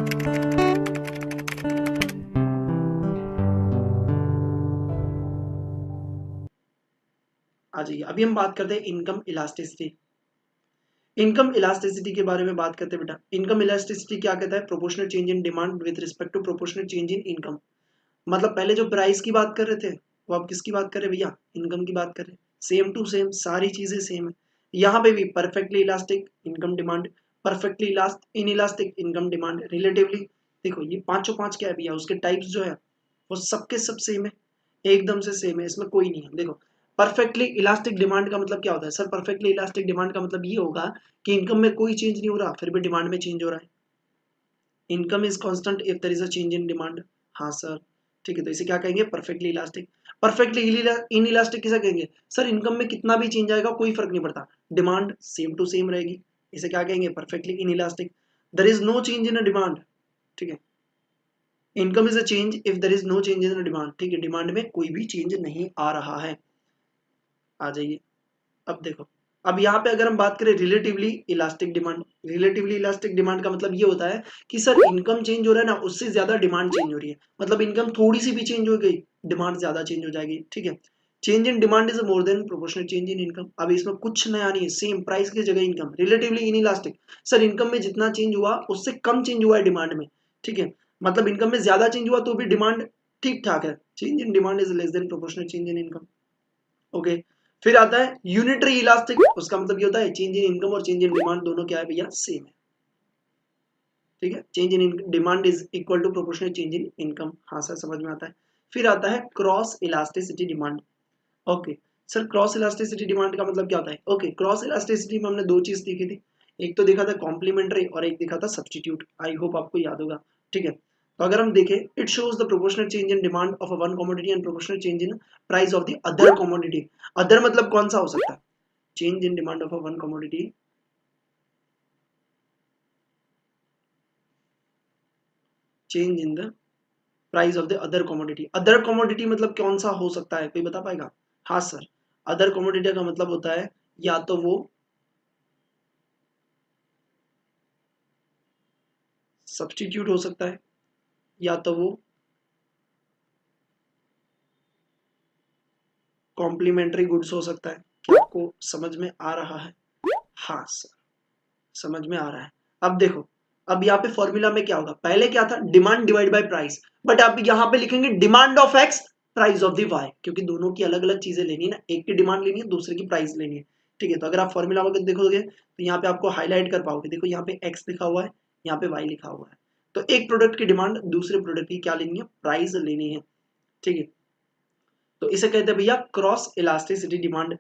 आ जाइए, अभी हम बात करते हैं इनकम इलास्टिसिटी। इनकम इलास्टिसिटी के बारे में बात करते हैं बेटा। इनकम इलास्टिसिटी क्या कहता है? Proportional change in demand with respect to proportional change in income. मतलब पहले जो प्राइस की बात कर रहे थे वो अब किसकी बात कर रहे हैं भैया? इनकम की बात कर रहे हैं। सेम टू सेम सारी चीजें सेम है। यहाँ पे भी perfectly elastic income demand, perfectly in elastic income demand, relatively. देखो ये पांचों पांच क्या है भैया, उसके टाइप्स जो है वो सबके सब सेम है, एकदम से सेम है, इसमें कोई नहीं है। देखो परफेक्टली इलास्टिक डिमांड का मतलब क्या होता है सर? परफेक्टली इलास्टिक डिमांड का मतलब ये होगा कि इनकम में कोई चेंज नहीं हो रहा फिर भी डिमांड में चेंज हो रहा है। Income is constant if there is a change in demand. हाँ सर, ठीक है, तो इसे क्या कहेंगे? Perfectly elastic. Perfectly inelastic किसे कहेंगे सर? इनकम में कितना भी चेंज आएगा कोई फर्क नहीं पड़ता, डिमांड सेम टू सेम रहेगी। इसे क्या कहेंगे? Perfectly inelastic. There is no change in a demand, ठीक है। Income is a change if there is no change in a demand, ठीक है, डिमांड में कोई भी चेंज नहीं आ रहा है। आ जाइए, अब देखो, अब यहाँ पे अगर हम बात करें relatively elastic demand, relatively elastic demand का मतलब ये होता है कि सर इनकम चेंज हो रहा है ना, उससे ज्यादा डिमांड चेंज हो रही है। मतलब इनकम थोड़ी सी भी चेंज हो गई, डिमांड ज्यादा चेंज हो जाएगी, ठीक है। Change in demand is more than proportional change in income. अब इसमें कुछ नया नहीं है, सेम प्राइस की जगह income. Relatively in elastic, sir income में जितना चेंज हुआ उससे कम चेंज हुआ है डिमांड में, ठीक है। मतलब इनकम में ज्यादा चेंज हुआ तो भी डिमांड ठीक ठाक है। Change in demand is less than proportional change in income. Okay, फिर आता है यूनिटरी इलास्टिक। उसका मतलब ये होता है चेंज इन इनकम और चेंज इन डिमांड दोनों क्या है भैया? सेम है, ठीक है। Change in demand is equal to proportional change in income. हाँ सर, समझ में आता है। फिर आता है cross elasticity demand. Okay sir, cross elasticity demand का मतलब क्या होता है? ओके, क्रॉस इलास्टिसिटी में हमने दो चीज देखी थी, एक तो देखा था कॉम्प्लीमेंट्री और एक देखा था सब्सटीट्यूट। आई होप आपको याद होगा, ठीक है। तो अगर हम देखें, it shows the proportional change in demand of one commodity and proportional change in price of the other commodity. Other मतलब कौन सा हो सकता है? Change in demand of a one commodity, change in the price of the other commodity. Other commodity मतलब कौन सा हो सकता है, कोई बता पाएगा? हाँ सर, अदर कमोडिटी का मतलब होता है या तो वो सब्स्टिट्यूट हो सकता है या तो वो कॉम्प्लीमेंट्री गुड्स हो सकता है। क्या आपको समझ में आ रहा है? हाँ सर, समझ में आ रहा है। अब देखो, अब यहाँ पे फॉर्मूला में क्या होगा? पहले क्या था? Demand divide by price. But अब यहाँ पे लिखेंगे demand of X price of the Y, क्योंकि दोनों की अलग अलग चीजें लेनी है ना, एक की डिमांड लेनी है, दूसरे की प्राइस लेनी है, ठीक है। तो अगर आप फॉर्मूला में देखोगे तो यहाँ पे आपको हाईलाइट कर पाओगे। देखो यहाँ पे एक्स लिखा हुआ है, यहाँ पे वाई लिखा हुआ है। तो एक प्रोडक्ट की डिमांड दूसरे प्रोडक्ट की क्या लेनी है? प्राइस लेनी है, ठीक है। तो इसे कहते हैं भैया क्रॉस इलास्टिसिटी डिमांड।